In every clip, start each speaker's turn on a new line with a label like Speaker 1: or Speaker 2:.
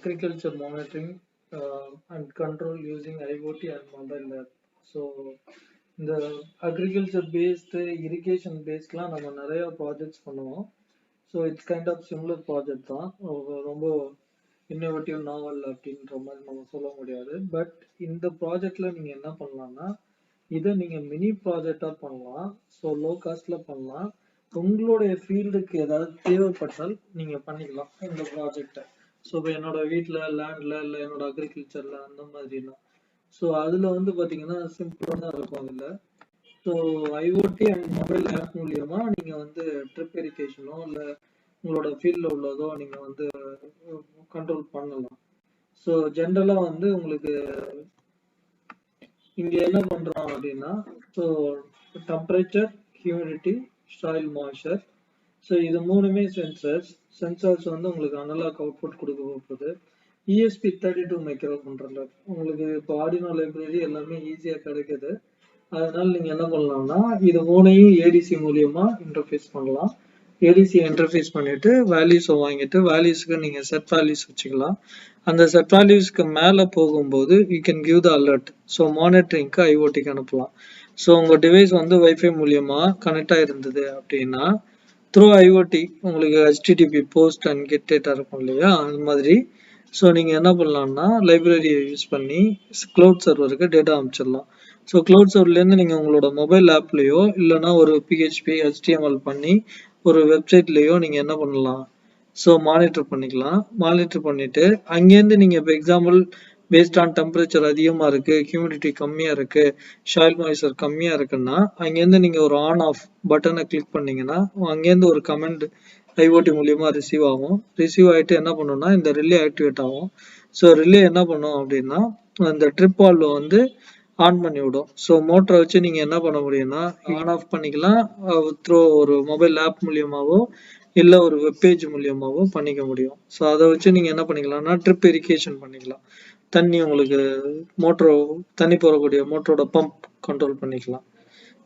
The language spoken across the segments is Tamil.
Speaker 1: agriculture monitoring and control using IOT and mobile lab. So இந்த agriculture based irrigation based நம்ம நிறைய ப்ராஜெக்ட்ஸ் பண்ணுவோம். So it's kind of similar project தான். ரொம்ப இன்னோவேட்டிவ் நாவல் அப்படின்ற மாதிரி நம்ம சொல்ல முடியாது. பட் இந்த ப்ராஜெக்ட்ல நீங்க என்ன பண்ணலாம்னா இதை நீங்க மினி ப்ராஜெக்டா பண்ணலாம். ஸோ லோ காஸ்ட்ல பண்ணலாம். உங்களுடைய ஃபீல்டுக்கு ஏதாவது தேவைப்பட்டால் நீங்க பண்ணிக்கலாம் இந்த ப்ராஜெக்டை. ஸோ இப்போ என்னோட வீட்டில் லேண்ட்ல இல்லை என்னோட அக்ரிகல்ச்சர்ல அந்த மாதிரினா ஸோ அதுல வந்து பாத்தீங்கன்னா சிம்பிளா தான் இருக்கும். அதுல so IoT and mobile app மூலியமா நீங்க வந்து ட்ரிப் இரிகேஷனோ இல்லை உங்களோட ஃபீல்ட்ல உள்ளதோ நீங்க வந்து கண்ட்ரோல் பண்ணலாம். ஸோ ஜென்ரலா வந்து உங்களுக்கு இங்க என்ன பண்றோம் அப்படின்னா so temperature, humidity, soil moisture, so இது மூணுமே சென்சார்ஸ் வந்து உங்களுக்கு அனலாக் அவுட்புட் கொடுக்க போகுது. ESP32 மைக்ரோ கண்ட்ரோலர் உங்களுக்கு இப்போ ஆர்டினோ லைப்ரரி எல்லாமே ஈஸியா கிடைக்குது. அதனால நீங்க என்ன பண்ணலாம்னா இது மூணையும் ஏடிசி மூலியமா இன்டர்ஃபேஸ் பண்ணலாம். ஏடிசி இன்டர்ஃபேஸ் பண்ணிட்டு வேல்யூஸை வாங்கிட்டு வேல்யூஸ்க்கு நீங்க செட் வேல்யூஸ் வச்சுக்கலாம். அந்த செட் வேல்யூஸ்க்கு மேல போகும்போது you can give the alert. So மானிட்டரிங்க்கு ஐஓடிக்கு அனுப்பலாம். ஸோ உங்க டிவைஸ் வந்து வைஃபை மூலியமா கனெக்ட் ஆயிருந்தது அப்படின்னா த்ரூ ஐஓடி உங்களுக்கு HTTP post and get data இருக்கும் இல்லையா, அது மாதிரி. ஸோ நீங்கள் என்ன பண்ணலாம்னா லைப்ரரியை யூஸ் பண்ணி க்ளவுட் சர்வருக்கு டேட்டா அனுப்பிச்சிடலாம். ஸோ க்ளவுட் சர்வர்லேருந்து நீங்கள் உங்களோட மொபைல் ஆப்லேயோ இல்லைனா ஒரு PHP HTML பண்ணி ஒரு வெப்சைட்லேயோ நீங்கள் என்ன பண்ணலாம், ஸோ மானிட்டர் பண்ணிக்கலாம். மானிட்டர் பண்ணிவிட்டு அங்கேருந்து நீங்கள் இப்போ எக்ஸாம்பிள் பேஸ்ட் ஆன் டெம்பரேச்சர் அதிகமாக இருக்குது, ஹியூமிடிட்டி கம்மியாக இருக்குது, சாயில் மாய்ஸ்சர் கம்மியாக இருக்குன்னா அங்கேருந்து நீங்கள் ஒரு ஆன் ஆஃப் பட்டனை கிளிக் பண்ணிங்கன்னா அங்கேருந்து ஒரு கமெண்ட் ஐஓடி மூலியமா ரிசீவ் ஆகும். ரிசீவ் ஆகிட்டு என்ன பண்ணுன்னா இந்த ரிலே ஆக்டிவேட் ஆகும். ஸோ ரிலே என்ன பண்ணும் அப்படின்னா அந்த ட்ரிப் வால்வை வந்து ஆன் பண்ணி விடும். ஸோ மோட்டரை வச்சு நீங்கள் என்ன பண்ண முடியும்னா ஆன் ஆஃப் பண்ணிக்கலாம். த்ரூ ஒரு மொபைல் ஆப் மூலியமாவோ இல்லை ஒரு வெப்பேஜ் மூலியமாவோ பண்ணிக்க முடியும். ஸோ அதை வச்சு நீங்கள் என்ன பண்ணிக்கலாம்னா ட்ரிப் இரிகேஷன் பண்ணிக்கலாம். தண்ணி உங்களுக்கு தண்ணி போகக்கூடிய மோட்டரோட பம்ப் கண்ட்ரோல் பண்ணிக்கலாம்.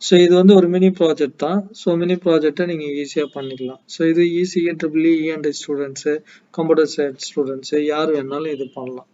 Speaker 1: ஸோ இது வந்து ஒரு மினி ப்ராஜெக்ட் தான். ஸோ மினி ப்ராஜெக்டை நீங்கள் ஈஸியாக பண்ணிக்கலாம். ஸோ இது ECE, EEE, E&I students, computer science students யார் வேணாலும் இது பண்ணலாம்.